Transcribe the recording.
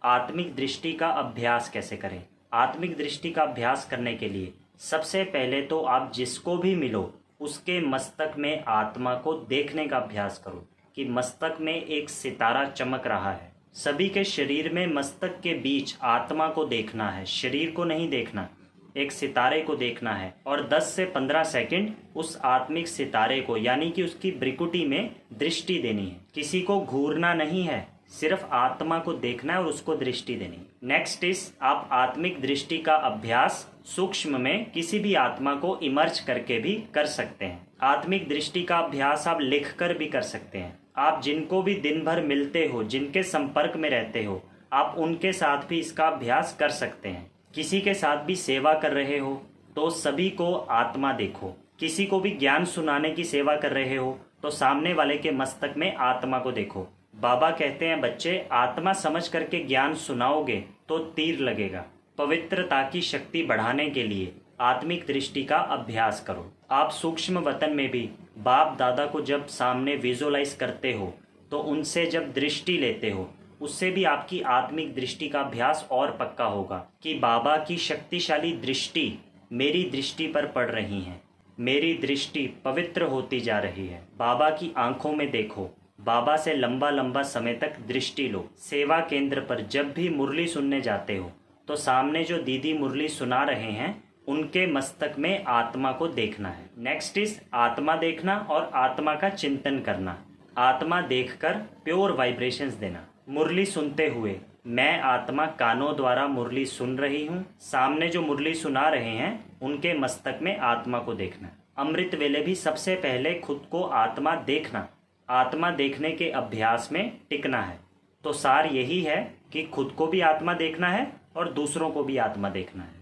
आत्मिक दृष्टि का अभ्यास कैसे करें। आत्मिक दृष्टि का अभ्यास करने के लिए सबसे पहले तो आप जिसको भी मिलो उसके मस्तक में आत्मा को देखने का अभ्यास करो कि मस्तक में एक सितारा चमक रहा है। सभी के शरीर में मस्तक के बीच आत्मा को देखना है, शरीर को नहीं देखना, एक सितारे को देखना है और 10 से 15 सेकंड उस आत्मिक सितारे को यानी कि उसकी भ्रिकुटी में दृष्टि देनी है। किसी को घूरना नहीं है, सिर्फ आत्मा को देखना है और उसको दृष्टि देनी है। नेक्स्ट इज आप आत्मिक दृष्टि का अभ्यास सूक्ष्म में किसी भी आत्मा को इमर्ज करके भी कर सकते हैं। आत्मिक दृष्टि का अभ्यास आप लिख कर भी कर सकते हैं। आप जिनको भी दिन भर मिलते हो, जिनके संपर्क में रहते हो, आप उनके साथ भी इसका अभ्यास कर सकते हैं। किसी के साथ भी सेवा कर रहे हो तो सभी को आत्मा देखो। किसी को भी ज्ञान सुनाने की सेवा कर रहे हो तो सामने वाले के मस्तक में आत्मा को देखो। बाबा कहते हैं बच्चे आत्मा समझ करके ज्ञान सुनाओगे तो तीर लगेगा। पवित्रता की शक्ति बढ़ाने के लिए आत्मिक दृष्टि का अभ्यास करो। आप सूक्ष्म वतन में भी बाप दादा को जब सामने विजुअलाइज करते हो तो उनसे जब दृष्टि लेते हो उससे भी आपकी आत्मिक दृष्टि का अभ्यास और पक्का होगा कि बाबा की शक्तिशाली दृष्टि मेरी दृष्टि पर पड़ रही है, मेरी दृष्टि पवित्र होती जा रही है। बाबा की आंखों में देखो, बाबा से लंबा लंबा समय तक दृष्टि लो। सेवा केंद्र पर जब भी मुरली सुनने जाते हो तो सामने जो दीदी मुरली सुना रहे हैं उनके मस्तक में आत्मा को देखना है। नेक्स्ट इज आत्मा देखना और आत्मा का चिंतन करना। आत्मा देखकर प्योर वाइब्रेशंस देना। मुरली सुनते हुए मैं आत्मा कानों द्वारा मुरली सुन रही हूँ, सामने जो मुरली सुना रहे हैं उनके मस्तक में आत्मा को देखना। अमृत वेले भी सबसे पहले खुद को आत्मा देखना, आत्मा देखने के अभ्यास में टिकना है। तो सार यही है कि खुद को भी आत्मा देखना है और दूसरों को भी आत्मा देखना है।